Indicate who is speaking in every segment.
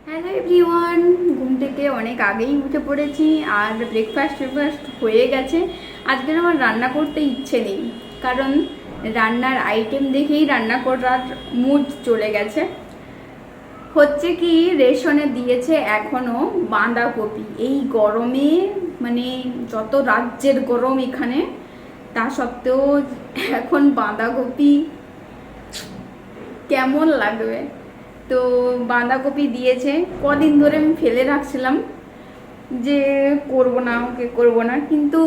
Speaker 1: Hello everyone, ঘুম থেকে অনেক আগেই উঠে পড়েছি আর ব্রেকফাস্ট হয়ে গেছে। আজকের আমার রান্না করতে ইচ্ছে নেই, কারণ রান্নার আইটেম দেখেই রান্না করার মুড চলে গেছে। হচ্ছে কি, রেশনে দিয়েছে এখনও বাঁধাকপি। এই গরমে, মানে যত রাজ্যের গরম এখানে, তা সত্ত্বেও এখন বাঁধাকপি কেমন লাগবে। তো বাঁধাকপি দিয়েছে, কদিন ধরে আমি ফেলে রাখছিলাম যে করব না, ওকে করব না, কিন্তু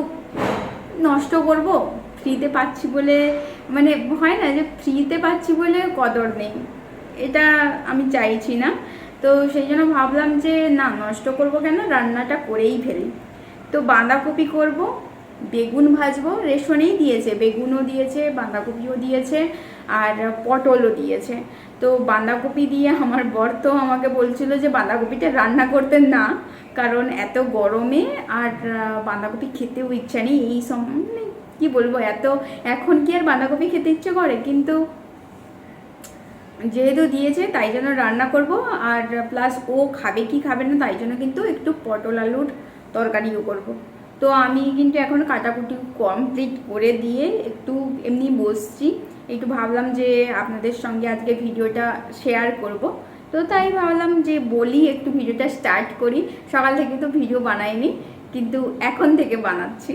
Speaker 1: নষ্ট করব ফ্রিতে পাচ্ছি বলে, মানে হয় না যে ফ্রিতে পাচ্ছি বলে কদর নেই, এটা আমি চাইছি না। তো সেই জন্য ভাবলাম যে না, নষ্ট করব কেন, রান্নাটা করেই ফেলি। তো বাঁধাকপি করব, বেগুন ভাজবো। রেশনেই দিয়েছে, বেগুনও দিয়েছে, বাঁধাকপিও দিয়েছে, আর পটলও দিয়েছে। তো বাঁধাকপি দিয়ে আমার বর তো আমাকে বলছিল যে বাঁধাকপিটা রান্না করতে না, কারণ এত গরমে আর বাঁধাকপি খেতেও ইচ্ছা নেই এই মানে কী বলবো, এখন কি আর বাঁধাকপি খেতে ইচ্ছে করে, কিন্তু যেহেতু দিয়েছে তাই জন্য রান্না করব। আর প্লাস ও খাবে কি খাবে না তাই জন্য কিন্তু একটু পটল আলুর তরকারিও করব। তো আমি কিন্তু এখন কাটাকুটি কমপ্লিট করে দিয়ে একটু এমনি বসছি, একটু ভাবলাম যে আপনাদের সঙ্গে আজকে ভিডিওটা শেয়ার করব। তো তাই ভাবলাম যে বলি, একটু ভিডিওটা স্টার্ট করি। সকাল থেকে তো ভিডিও বানাইনি, কিন্তু এখন থেকে বানাচ্ছি।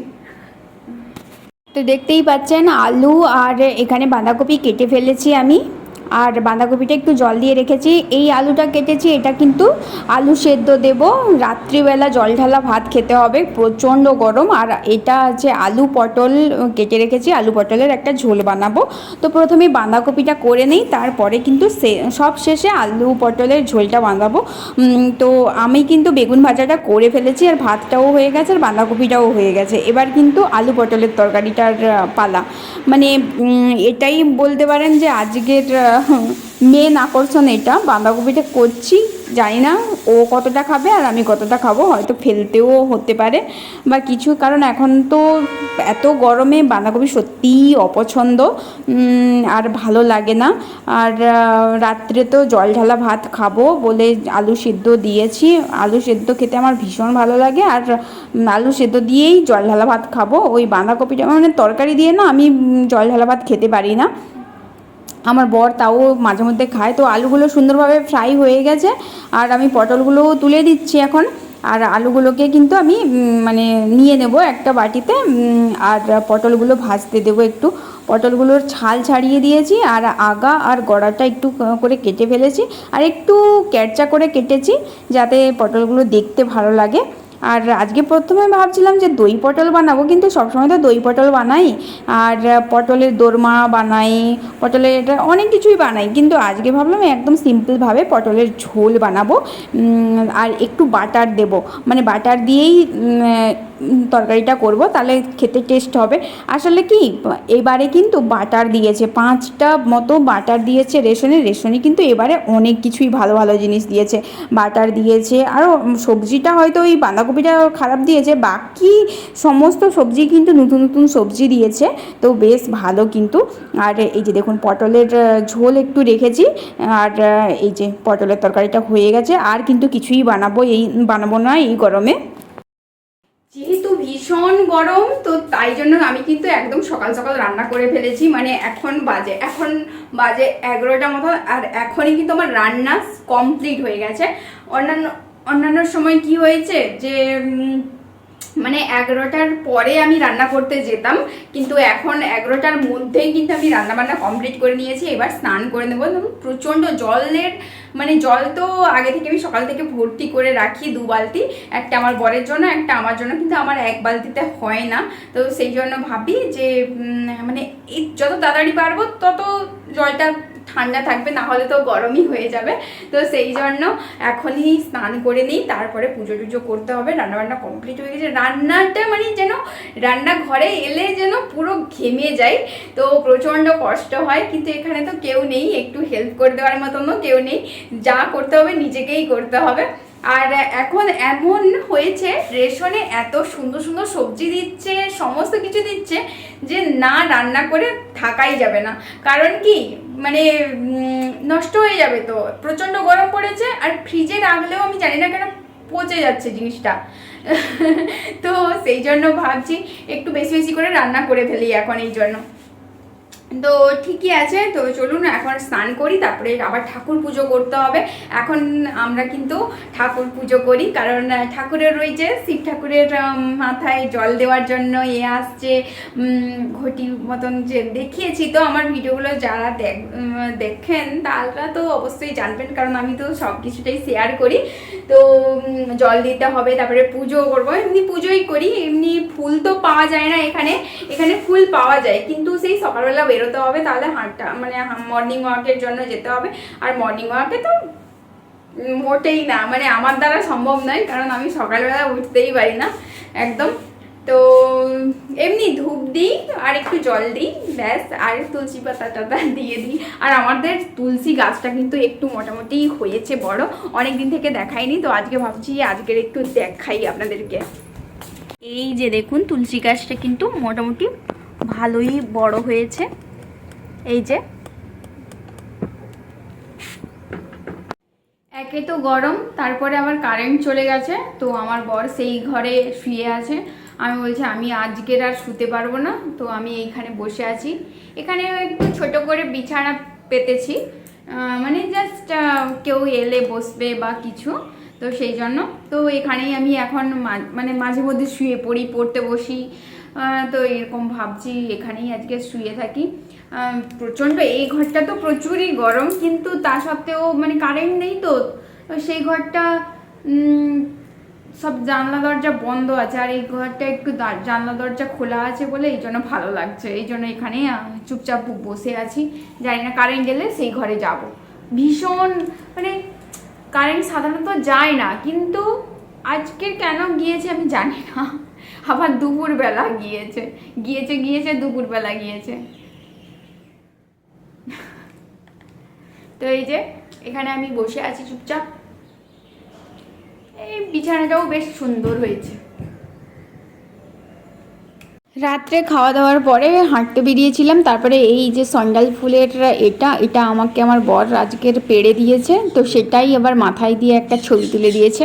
Speaker 1: তো দেখতেই পাচ্ছেন আলু আর এখানে বাঁধাকপি কেটে ফেলেছি আমি, আর বাঁধাকপিটা একটু জল দিয়ে রেখেছি। এই আলুটা কেটেছি, এটা কিন্তু আলু সেদ্ধ দেব, রাত্রিবেলা জল ঢালা ভাত খেতে হবে, প্রচণ্ড গরম। আর এটা আছে আলু পটল কেটে রেখেছি, আলু পটলের একটা ঝোল বানাবো। তো প্রথমে বাঁধাকপিটা করে নেই, তারপরে কিন্তু সব শেষে আলু পটলের ঝোলটা বানাবো। তো আমি কিন্তু বেগুন ভাজাটা করে ফেলেছি, আর ভাতটাও হয়ে গেছে, আর বাঁধাকপিটাও হয়ে গেছে। এবার কিন্তু আলু পটলের তরকারিটার পালা, মানে এটাই বলতে পারেন যে আজকের মেন আকর্ষণ। এটা বাঁধাকপিটা করছি, জানি না ও কতটা খাবে আর আমি কতটা খাবো, হয়তো ফেলতেও হতে পারে বা কিছু, কারণ এখন তো এত গরমে বাঁধাকপি সত্যিই অপছন্দ, আর ভালো লাগে না। আর রাত্রে তো জল ঢালা ভাত খাবো বলে আলু সেদ্ধ দিয়েছি। আলু সেদ্ধ খেতে আমার ভীষণ ভালো লাগে, আর আলু সেদ্ধ দিয়েই জল ঢালা ভাত খাবো। ওই বাঁধাকপিটা মানে তরকারি দিয়ে না আমি জল ঢালা ভাত খেতে পারি না, আমার বর তাও মাঝে মধ্যে খায়। তো আলুগুলো সুন্দরভাবে ফ্রাই হয়ে গেছে, আর আমি পটলগুলোও তুলে দিচ্ছি এখন। আর আলুগুলোকে কিন্তু আমি মানে নিয়ে নেব একটা বাটিতে, আর পটলগুলো ভাজতে দেবো একটু। পটলগুলোর ছাল ছাড়িয়ে দিয়েছি, আর আগা আর গড়াটা একটু করে কেটে ফেলেছি, আর একটু ক্যারচা করে কেটেছি যাতে পটলগুলো দেখতে ভালো লাগে। আর আজকে প্রথমে ভাবছিলাম যে দই পটল বানাবো, কিন্তু সবসময় তো দই পটল বানাই, আর পটলের দোরমা বানাই, পটলের এটা অনেক কিছুই বানাই, কিন্তু আজকে ভাবলাম একদম সিম্পলভাবে পটলের ঝোল বানাবো। আর একটু বাটার দেব, মানে বাটার দিয়েই তরকারিটা করব, তাহলে খেতে টেস্ট হবে। আসলে কি, এবারে কিন্তু বাটার দিয়েছে, 5টা মতো বাটার দিয়েছে রেশনে কিন্তু এবারে অনেক কিছুই ভালো ভালো জিনিস দিয়েছে, বাটার দিয়েছে। আরও সবজিটা হয়তো ওই বাঁধাকপিটা খারাপ দিয়েছে, বাকি সমস্ত সবজি কিন্তু নতুন নতুন সবজি দিয়েছে, তো বেশ ভালো কিন্তু। আর এই যে দেখুন পটলের ঝোল একটু রেখেছি, আর এই যে পটলের তরকারিটা হয়ে গেছে। আর কিন্তু কিছুই বানাবো না এই গরমে, যেহেতু ভীষণ গরম। তো তাই জন্য আমি কিন্তু একদম সকাল সকাল রান্না করে ফেলেছি, মানে এখন বাজে 11টা মতো, আর এখনই কিন্তু আমার রান্না কমপ্লিট হয়ে গেছে। অন্যান্য সময় কি হয়েছে যে মানে 11টার পরে আমি রান্না করতে যেতাম, কিন্তু এখন 11টার মধ্যেই কিন্তু আমি রান্নাবান্না কমপ্লিট করে নিয়েছি। এবার স্নান করে নেবো। প্রচণ্ড জলের, মানে জল তো আগে থেকে আমি সকাল থেকে ভর্তি করে রাখি, 2 বালতি, একটা আমার বরের জন্য, একটা আমার জন্য, কিন্তু আমার 1 বালতিতে হয় না। তো সেই জন্য ভাবি যে মানে যত তাড়াতাড়ি পারবো তত জলটা ঠান্ডা থাকবে, না হলে তো গরমই হয়ে যাবে। তো সেই জন্য এখনই স্নান করে নিই, তারপরে পুজো টুজো করতে হবে। রান্নাবান্না কমপ্লিট হয়ে গেছে, রান্নাটা মানে যেন রান্নাঘরে এলে যেন পুরো ঘেমে যাই, তো প্রচণ্ড কষ্ট হয়। কিন্তু এখানে তো কেউ নেই, একটু হেল্প করে দেওয়ার মতনও কেউ নেই, যা করতে হবে নিজেকেই করতে হবে। আর এখন এমন হয়েছে রেশনে এত সুন্দর সুন্দর সবজি দিচ্ছে, সমস্ত কিছু দিচ্ছে যে না রান্না করে থাকাই যাবে না। কারণ কি মানে নষ্ট হয়ে যাবে, তো প্রচণ্ড গরম পড়েছে। আর ফ্রিজে রাখলেও আমি জানি না কেন পচে যাচ্ছে জিনিসটা। তো সেই জন্য ভাবছি একটু বেশি বেশি করে রান্না করে ফেলি এখন এই জন্য। তো ঠিকই আছে, তো চলুন এখন স্নান করি, তারপরে আবার ঠাকুর পুজো করতে হবে। এখন আমরা কিন্তু ঠাকুর পুজো করি, কারণ ঠাকুরের ওই যে শিব ঠাকুরের মাথায় জল দেওয়ার জন্য আসছে ঘটি মতন যে দেখিয়েছি। তো আমার ভিডিওগুলো যারা দেখেন তারা তো অবশ্যই জানবেন, কারণ আমি তো সব কিছুটাই শেয়ার করি। তো জল দিতে হবে, তারপরে পুজো করবো। এমনি পুজোই করি, এমনি ফুল তো পাওয়া যায় না এখানে, এখানে ফুল পাওয়া যায় কিন্তু সেই সকালবেলা বেরোতে হবে, তাহলে হাঁটা মানে মর্নিং ওয়াকের জন্য যেতে হবে। আর মর্নিং ওয়াকে তো মোটেই না, মানে আমার দ্বারা সম্ভব নয়, কারণ আমি সকালবেলা উঠতেই পারি না একদম। তো এমনি ধূপ দিই আর একটু জল দিই, ব্যাস, আর তুলসী পাতা টাতা দিয়ে দিই। আর আমাদের তুলসী গাছটা কিন্তু একটু মোটামুটি হয়েছে বড়, অনেক দিন থেকে দেখাইনি, তো আজকে ভাবছি আজকের একটু দেখাই আপনাদেরকে। এই যে দেখুন তুলসী গাছটা কিন্তু মোটামুটি ভালোই বড় হয়েছে। এই যে একে তো গরম, তারপরে আবার কারেন্ট চলে গেছে, তো আমার বর সেই ঘরে শুয়ে আছে। আমি বলছি আমি আজকের আর শুতে পারবো না, তো আমি এইখানে বসে আছি। এখানে একটু ছোট করে বিছানা পেতেছি, মানে জাস্ট কেউ এলে বসবে বা কিছু, তো সেই জন্য। তো এখানেই আমি এখন মানে মাঝে মধ্যে শুয়ে পড়ি, পড়তে বসি, তো এরকম ভাবছি এখানেই আজকে শুয়ে থাকি। প্রচণ্ড এই ঘরটা তো প্রচুরই গরম, কিন্তু তা সত্ত্বেও মানে কারেন্ট নেই, তো সেই ঘরটা সব জানলা দরজা বন্ধ আছে, আর এই ঘরটা একটু জানলা দরজা খোলা আছে বলে এই জন্য ভালো লাগছে। এই জন্য এখানে চুপচাপ বসে আছি, জানি না কারেন্ট গেলে সেই ঘরে যাব। ভীষণ মানে কারেন্ট সাধারণত যায় না, কিন্তু আজকে কেন গিয়েছে আমি জানি না। আবার দুপুরবেলা গিয়েছে দুপুরবেলা গিয়েছে। তো এই যে এখানে আমি বসে আছি চুপচাপ। এই বিছানাটাও বেশ সুন্দর হয়েছে। রাত্রে খাওয়া দাওয়ার পরে হাঁটতে বেরিয়েছিলাম, তারপরে এই যে সন্ডাল ফুলের এটা আমাকে আমার বর আজকের পেড়ে দিয়েছে, তো সেটাই আবার মাথায় দিয়ে একটা ছবি তুলে দিয়েছে।